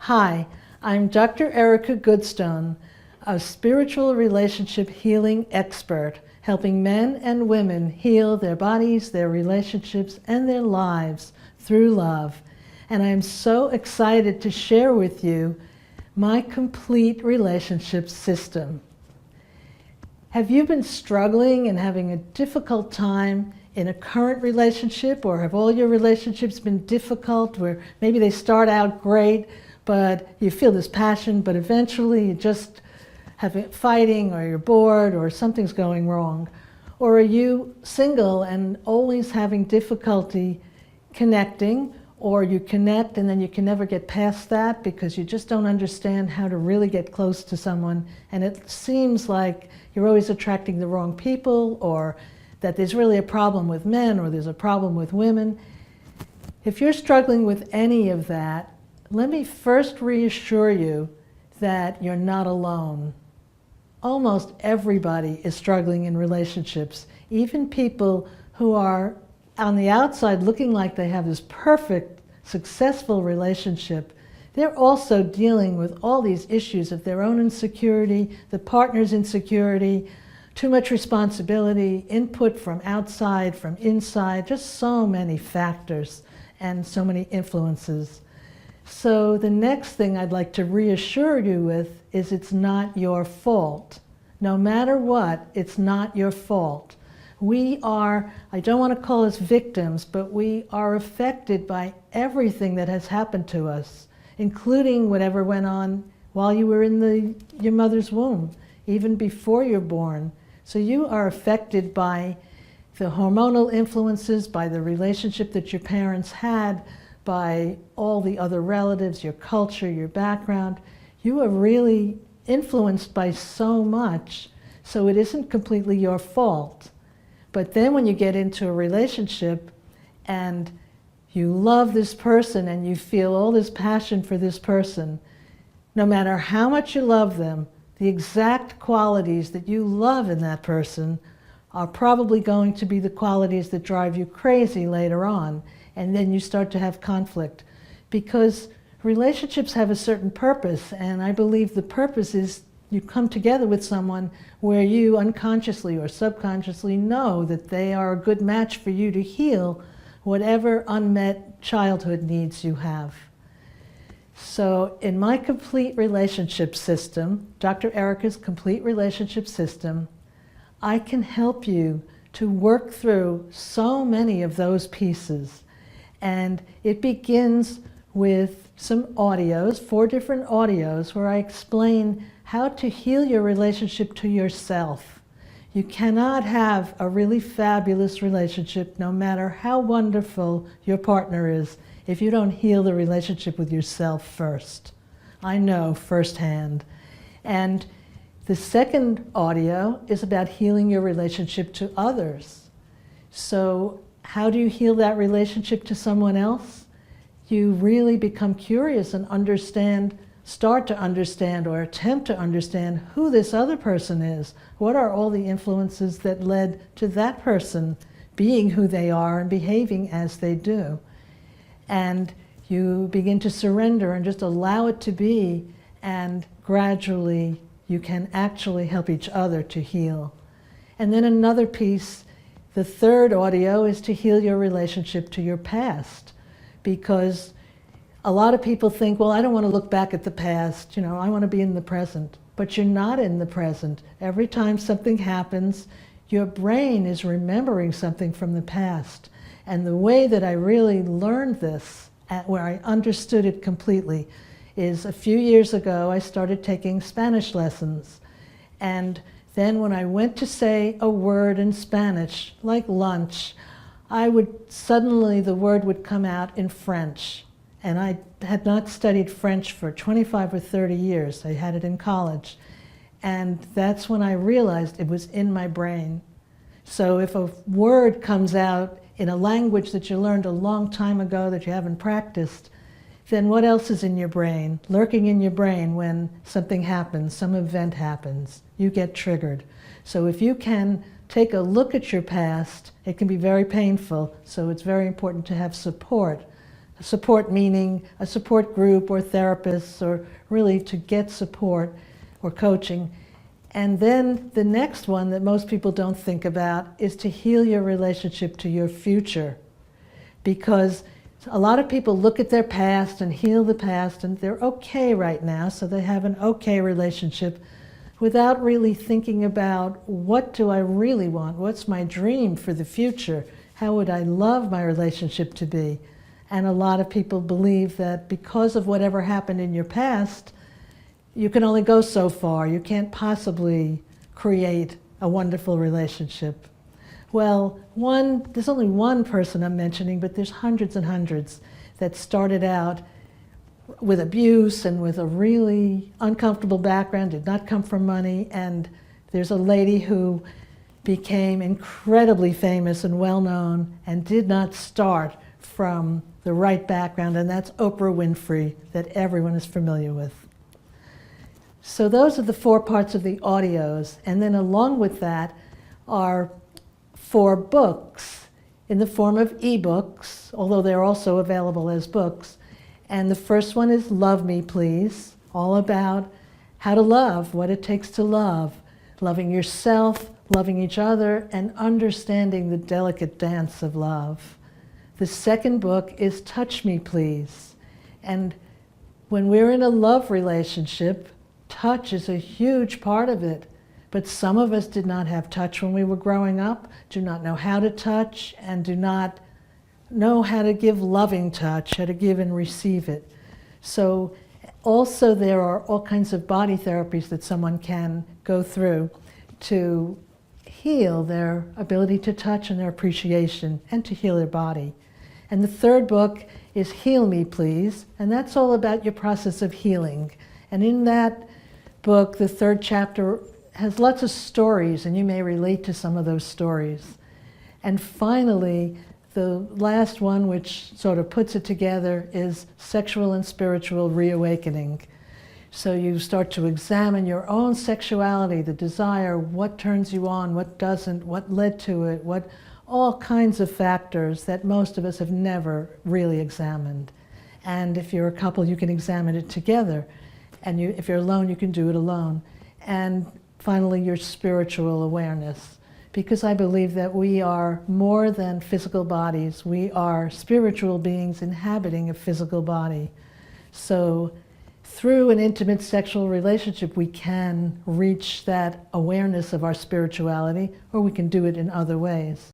Hi, I'm Dr. Erica Goodstone, a spiritual relationship healing expert, helping men and women heal their bodies, their relationships, and their lives through love. And I'm so excited to share with you my complete relationship system. Have you been struggling and having a difficult time in a current relationship, or have all your relationships been difficult where maybe they start out great, but you feel this passion, but eventually you just have it fighting, or you're bored, or something's going wrong? Or are you single and always having difficulty connecting, or you connect and then you can never get past that because you just don't understand how to really get close to someone, and it seems like you're always attracting the wrong people, or that there's really a problem with men, or there's a problem with women? If you're struggling with any of that, let me first reassure you that you're not alone. Almost everybody is struggling in relationships. Even people who are on the outside looking like they have this perfect, successful relationship, they're also dealing with all these issues of their own insecurity, the partner's insecurity, too much responsibility, input from outside, from inside, just so many factors and so many influences. So the next thing I'd like to reassure you with is it's not your fault. No matter what, it's not your fault. We are, I don't want to call us victims, but we are affected by everything that has happened to us, including whatever went on while you were in your mother's womb, even before you're born. So you are affected by the hormonal influences, by the relationship that your parents had, by all the other relatives, your culture, your background. You are really influenced by so much, so it isn't completely your fault. But then when you get into a relationship and you love this person and you feel all this passion for this person, no matter how much you love them, the exact qualities that you love in that person are probably going to be the qualities that drive you crazy later on. And then you start to have conflict, because relationships have a certain purpose, and I believe the purpose is you come together with someone where you unconsciously or subconsciously know that they are a good match for you to heal whatever unmet childhood needs you have. So in my complete relationship system, Dr. Erica's complete relationship system, I can help you to work through so many of those pieces. And it begins with some audios, 4 different audios, where I explain how to heal your relationship to yourself. You cannot have a really fabulous relationship, no matter how wonderful your partner is, if you don't heal the relationship with yourself first. I know firsthand. And the second audio is about healing your relationship to others. So how do you heal that relationship to someone else? You really become curious and start to understand or attempt to understand who this other person is. What are all the influences that led to that person being who they are and behaving as they do? And you begin to surrender and just allow it to be, and gradually you can actually help each other to heal. And then another piece, the third audio, is to heal your relationship to your past, because a lot of people think, well, I don't want to look back at the past, I want to be in the present. But you're not in the present. Every time something happens, your brain is remembering something from the past. And the way that I really learned this, where I understood it completely, is a few years ago I started taking Spanish lessons. And then when I went to say a word in Spanish, like lunch, the word would come out in French. And I had not studied French for 25 or 30 years. I had it in college. And that's when I realized it was in my brain. So if a word comes out in a language that you learned a long time ago that you haven't practiced, then what else is in your brain, lurking in your brain when something happens, some event happens? You get triggered. So if you can take a look at your past, it can be very painful, so it's very important to have support Support meaning a support group or therapists, or really to get support or coaching. And then the next one that most people don't think about is to heal your relationship to your future. Because a lot of people look at their past and heal the past, and they're okay right now, so they have an okay relationship without really thinking about, what do I really want? What's my dream for the future? How would I love my relationship to be? And a lot of people believe that because of whatever happened in your past, you can only go so far. You can't possibly create a wonderful relationship. Well, there's only one person I'm mentioning, but there's hundreds and hundreds that started out with abuse and with a really uncomfortable background, did not come from money. And there's a lady who became incredibly famous and well-known and did not start from the right background, and that's Oprah Winfrey, that everyone is familiar with. So those are the 4 parts of the audios, and then along with that are 4 books in the form of ebooks, although they're also available as books. And the first one is Love Me Please, all about how to love, what it takes to love, loving yourself, loving each other, and understanding the delicate dance of love. The second book is Touch Me Please. And when we're in a love relationship, touch is a huge part of it. But some of us did not have touch when we were growing up, do not know how to touch, and do not know how to give loving touch, how to give and receive it. So also there are all kinds of body therapies that someone can go through to heal their ability to touch and their appreciation, and to heal their body. And the third book is Heal Me Please, and that's all about your process of healing. And in that book, the 3rd chapter has lots of stories, and you may relate to some of those stories. And finally, the last one, which sort of puts it together, is Sexual and Spiritual Reawakening. So you start to examine your own sexuality, the desire, what turns you on, what doesn't, what led to it, all kinds of factors that most of us have never really examined. And if you're a couple, you can examine it together. And if you're alone, you can do it alone. And finally, your spiritual awareness. Because I believe that we are more than physical bodies. We are spiritual beings inhabiting a physical body. So through an intimate sexual relationship, we can reach that awareness of our spirituality, or we can do it in other ways.